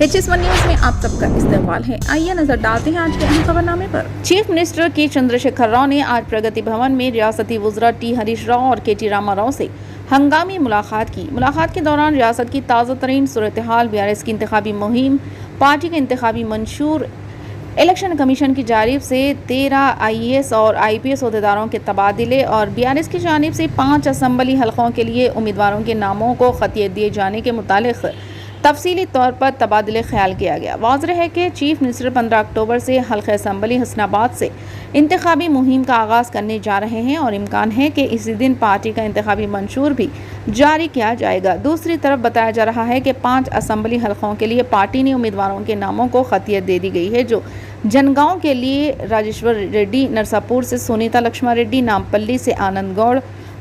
HS1 news में आप सबका इस्तेमाल है। आइए नजर डालते हैं आज के अहम खबरनामे पर। चीफ मिनिस्टर के चंद्रशेखर राव ने आज प्रगति भवन में रियासती वुज़रा टी हरीश राव और KT रामा राव से हंगामी मुलाकात की। मुलाकात के दौरान रियासत की ताज़ा तरीन सूरत हाल, BRS की इंतखाबी मुहिम, पार्टी के इंतखाबी मंशूर, इलेक्शन कमीशन की जानिब से 13 IAS और IPS अहदेदारों के तबादले और BRS की जानिब से 5 असम्बली हलकों के लिए उम्मीदवारों के नामों को खतियत दिए जाने के मुतालिक तफसीली तौर पर तबादले ख्याल किया गया। वाज़ेह है कि चीफ मिनिस्टर 15 अक्टूबर से हल्क़े असम्बली हसनाबाद से इंतखाबी मुहिम का आगाज़ करने जा रहे हैं और इम्कान है कि इसी दिन पार्टी का इंतखाबी मंशूर भी जारी किया जाएगा। दूसरी तरफ बताया जा रहा है कि 5 असम्बली हलकों के लिए पार्टी ने उम्मीदवारों के नामों को खतियत दे दी गई है, जो जनगांव के लिए राजेश्वर रेड्डी, नरसापुर से सुनीता लक्ष्मण रेड्डी, नामपल्ली से आनंद गौड़,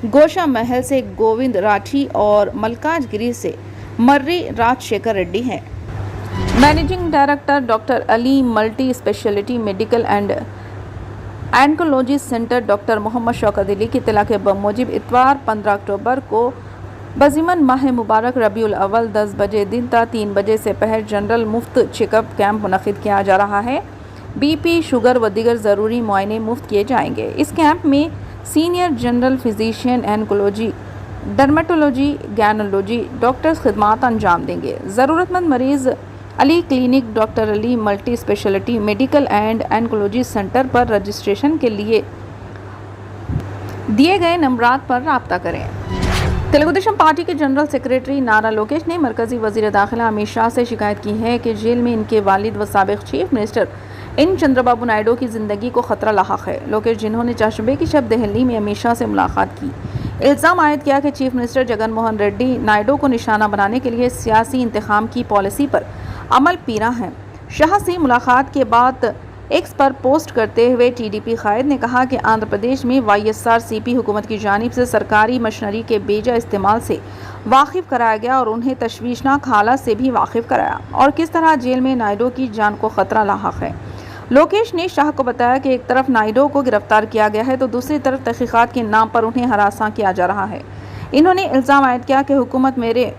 गोशा महल से गोविंद राठी और मलकाजगिरी से मर्री राजशेखर रेड्डी हैं। Managing director doctor Ali multi speciality medical and oncology centre doctor Mohammed Shaukat Ali की इत्तला के बमूजिब इतवार 15 अक्टूबर को बज़िमन माह मुबारक रबीउल अव्वल 10 बजे दिन ता 3 बजे से पहर जनरल मुफ्त चेकअप कैंप मुनक़िद किया जा रहा है। BP, शुगर व दीगर ज़रूरी मुआयने मुफ्त किए जाएंगे। इस कैंप में senior general physician, oncology, dermatology, gynaecology doctors खिदमात अंजाम देंगे। ज़रूरतमंद मरीज़ Ali clinic doctor Ali multi speciality medical and oncology centre पर रजिस्ट्रेशन के लिए दिए गए नंबरात पर रब्ता करें। तेलुगु देशम पार्टी के जनरल सेक्रेटरी नारा लोकेश ने मरकजी वज़ीर दाखिला अमित शाह से शिकायत की है कि जेल में इनके वालिद व साबिक़ chief minister N Chandrababu Naidu की ज़िंदगी को ख़तरा लाहक है। लोकेश, जिन्होंने चाशबे की शब दिल्ली में अमित शाह से मुलाकात की, इल्ज़ाम आयद किया कि चीफ मिनिस्टर जगन मोहन रेड्डी नायडू को निशाना बनाने के लिए सियासी इंतखाम की पॉलिसी पर अमल पीरा हैं। शाह से मुलाकात के बाद एक्स पर पोस्ट करते हुए TDP कायद ने कहा कि आंध्र प्रदेश में YSRCP हुकूमत की जानिब से सरकारी मशीनरी के बेजा इस्तेमाल से वाकिफ़ कराया गया और उन्हें तशवीशनाक हालात से भी वाकिफ़ कराया और किस तरह जेल में नायडू की जान को ख़तरा लाहक है। लोकेश ने शाह को बताया कि एक तरफ नायडू को गिरफ्तार किया गया है तो दूसरी तरफ तहकीकात के नाम पर उन्हें हरासा किया जा रहा है। इन्होंने इल्ज़ाम आयद किया कि हुकूमत मेरे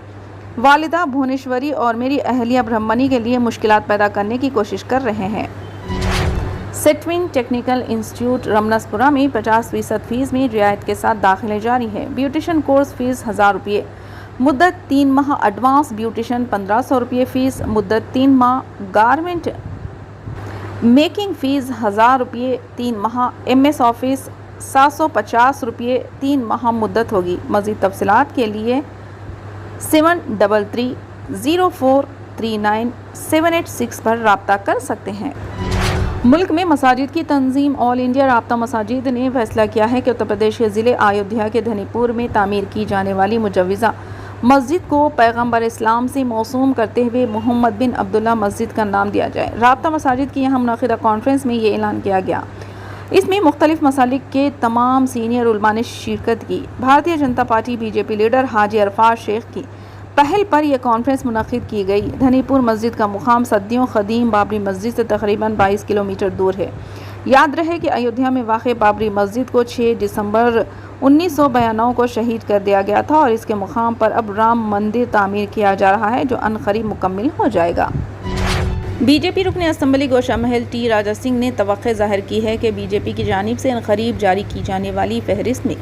वालिदा भुवनेश्वरी और मेरी अहलिया ब्रह्मणी के लिए मुश्किलात पैदा करने की कोशिश कर रहे हैं। सेटविन टेक्निकल इंस्टीट्यूट रमनसपुरा में 50% फीस में रियायत के साथ दाखिले जारी है। ब्यूटिशन कोर्स फीस 1000 रुपये, मुद्दत 3 माह। एडवांस ब्यूटिशन 1500 रुपये फीस, मुद्दत 3 माह। गारमेंट मेकिंग फ़ीस 1000 रुपये 3 माह। MS ऑफिस 750 रुपये 3 माह मुद्दत होगी। मज़ीद तफसीलात के लिए 7330439786 पर रब्ता कर सकते हैं। मुल्क में मसाजिद की तंजीम ऑल इंडिया राब्ता मसाजिद ने फैसला किया है कि उत्तर प्रदेश के ज़िले अयोध्या के धनीपुर में तामीर की जाने वाली मुजव्वज़ा मस्जिद को पैगम्बर इस्लाम से मौसूम करते हुए मोहम्मद बिन अब्दुल्ला मस्जिद का नाम दिया जाए। राब्ता मसाजिद की यहाँ मुनक़िदा कॉन्फ्रेंस में ये ऐलान किया गया। इसमें मुख्तलिफ मसालिक के तमाम सीनियर उलमा ने शिरकत की। Bharatiya Janata party BJP leader हाजी अरफात शेख की पहल पर यह कॉन्फ्रेंस मुनक़िद की गई। धनीपुर मस्जिद का मुकाम सदियों क़दीम बाबरी मस्जिद से तकरीबन 22 किलोमीटर दूर है। याद रहे कि अयोध्या में वाक़ बाबरी मस्जिद को 6 दिसंबर 1992 को शहीद कर दिया गया था और इसके मुकाम पर अब राम मंदिर तामीर किया जा रहा है, जो अनक़रीब मुकम्मिल हो जाएगा। BJP रुकन असम्बली गोशा महल T राजा सिंह ने तवक्को ज़ाहिर की है कि BJP की जानिब से अनक़रीब जारी की जाने वाली फहरिस्त में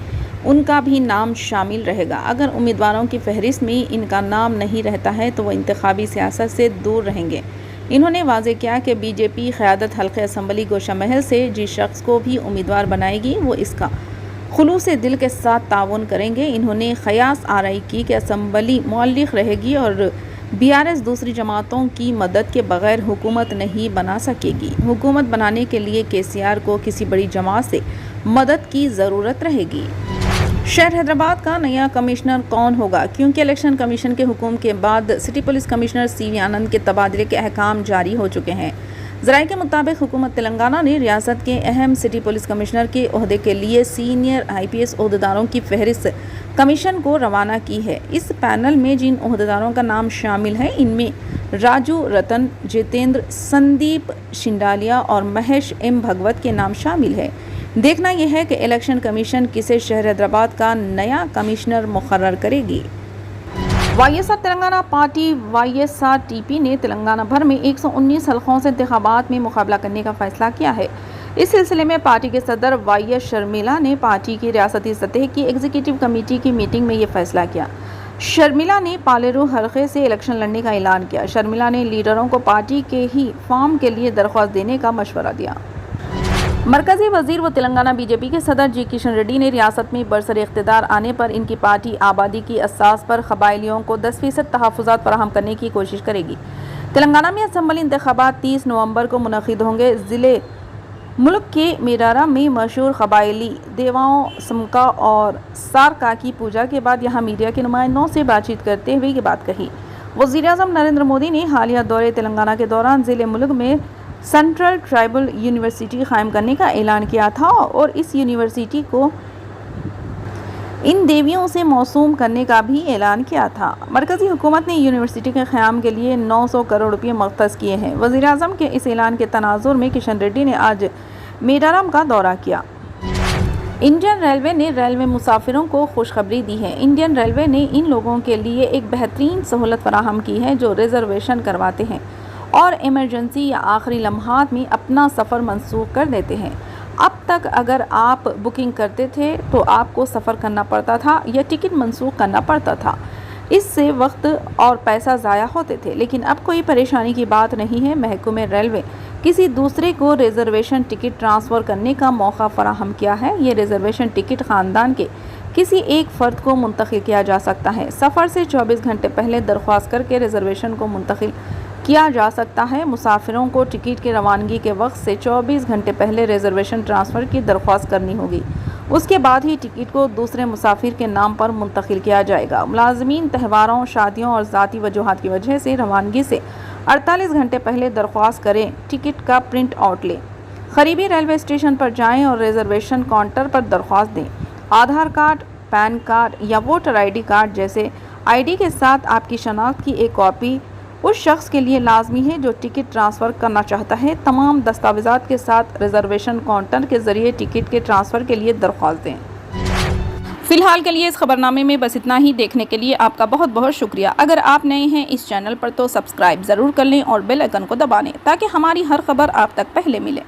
उनका भी नाम शामिल रहेगा। अगर उम्मीदवारों की फहरिस्त में इनका नाम नहीं रहता है तो वह इंतखाबी सियासत से दूर रहेंगे। इन्होंने वाज़ेह किया कि BJP क़यादत हल्क़े असम्बली गोशा महल से जिस शख्स को भी उम्मीदवार बनाएगी वो इसका खुलूस दिल के साथ ताउन करेंगे। इन्होंने क़यास आराई की कि असम्बली मुअल्लिक़ रहेगी और BRS दूसरी जमातों की मदद के बग़ैर हुकूमत नहीं बना सकेगी। हुकूमत बनाने के लिए KCR को किसी बड़ी जमात से मदद की ज़रूरत रहेगी। शहर हैदराबाद का नया कमिश्नर कौन होगा? क्योंकि इलेक्शन कमीशन के हुक्म के बाद सिटी पुलिस कमिश्नर CV आनंद के तबादले के अहकाम जारी हो चुके हैं। ज़राए के मुताबिक हुकूमत तेलंगाना ने रियासत के अहम सिटी पुलिस कमिश्नर के ओहदे के लिए सीनियर IPS अहदेदारों की फहरिस्त कमीशन को रवाना की है। इस पैनल में जिन अहदेदारों का नाम शामिल है इनमें राजू रतन, जितेंद्र, संदीप शिंडालिया और महेश M भगवत के नाम शामिल है। देखना यह है कि इलेक्शन कमीशन किसे शहर हैदराबाद का नया कमिश्नर मुकर्रर करेगी। वाईएसआर तेलंगाना पार्टी वाईएसआरटीपी ने तेलंगाना भर में 119 हलकों से इंतखाबात में मुकाबला करने का फैसला किया है। इस सिलसिले में पार्टी के सदर वाईएस शर्मिला ने पार्टी की रियासती सतह की एग्जीक्यूटिव कमेटी की मीटिंग में ये फैसला किया। शर्मिला ने पालेरू हलके से इलेक्शन लड़ने का ऐलान किया। शर्मिला ने लीडरों को पार्टी के ही फॉर्म के लिए दरख्वास्त देने का मशवरा दिया। मरकजी वजीर व तेलंगाना बीजेपी के सदर जी किशन रेड्डी ने रियासत में बरसर इख्तिदार आने पर इनकी पार्टी आबादी की असास पर कबायलियों को 10% तहफ़्फ़ुज़ात फराहम करने की कोशिश करेगी। तेलंगाना में असम्बली इंतखाबात 30 नवंबर को मुनक़िद होंगे। ज़िले मुल्क के मेडारा में मशहूर कबायली देवाओं समका और सारका की पूजा के बाद यहाँ मीडिया के नुमाइंदों से बातचीत करते हुए ये बात कही। वज़ीर-ए-आज़म नरेंद्र मोदी ने हालिया दौरे तेलंगाना के दौरान ज़िले मुल्क में सेंट्रल ट्राइबल यूनिवर्सिटी कायम करने का ऐलान किया था और इस यूनिवर्सिटी को इन देवियों से मौसूम करने का भी ऐलान किया था। मरकजी हुकूमत ने यूनिवर्सिटी के क़याम के लिए 900 करोड़ रुपये मुख्तस किए हैं। वज़ीर-ए-आज़म के इस ऐलान के तनाजुर में किशन रेड्डी ने आज मेडारम का दौरा किया। इंडियन रेलवे ने रेलवे मुसाफिरों को खुशखबरी दी है। इंडियन रेलवे ने इन लोगों के लिए एक बेहतरीन सहूलत फराहम की है जो रिजर्वेशन करवाते हैं और इमरजेंसी या आखिरी लम्हात में अपना सफ़र मंसूख कर देते हैं। अब तक अगर आप बुकिंग करते थे तो आपको सफ़र करना पड़ता था या टिकट मंसूख करना पड़ता था। इससे वक्त और पैसा ज़ाया होते थे, लेकिन अब कोई परेशानी की बात नहीं है। महकमे रेलवे किसी दूसरे को रिजर्वेशन टिकट ट्रांसफ़र करने का मौका फराहम किया है। ये रिजर्वेशन टिकट ख़ानदान के किसी एक फ़र्द को मुंतकिल किया जा सकता है। सफ़र से 24 घंटे पहले दरख्वास्त करके रिजर्वेशन को मुंतकिल किया जा सकता है। मुसाफिरों को टिकट की रवानगी के वक्त से 24 घंटे पहले रिजर्वेशन ट्रांसफ़र की दरख्वास्त करनी होगी। उसके बाद ही टिकट को दूसरे मुसाफिर के नाम पर मुंतकिल किया जाएगा। मुलाजमीन त्योहारों, शादियों और ज़ाती वजूहात की वजह से रवानगी से 48 घंटे पहले दरख्वास्त करें। टिकट का प्रिंट आउट लें। करीबी रेलवे स्टेशन पर जाएं और रिजर्वेशन काउंटर पर दरख्वास्त दें। आधार कार्ड, पैन कार्ड या वोटर ID कार्ड जैसे ID के साथ आपकी शनाख्त की एक कॉपी उस शख्स के लिए लाजमी है जो टिकट ट्रांसफ़र करना चाहता है। तमाम दस्तावेज़ात के साथ रिजर्वेशन काउंटर के ज़रिए टिकट के ट्रांसफ़र के लिए दरख्वास्त दें। फ़िलहाल के लिए इस खबरनामे में बस इतना ही। देखने के लिए आपका बहुत बहुत शुक्रिया। अगर आप नए हैं इस चैनल पर तो सब्सक्राइब ज़रूर कर लें और बेल आइकन को दबा लें ताकि हमारी हर खबर आप तक पहले मिले।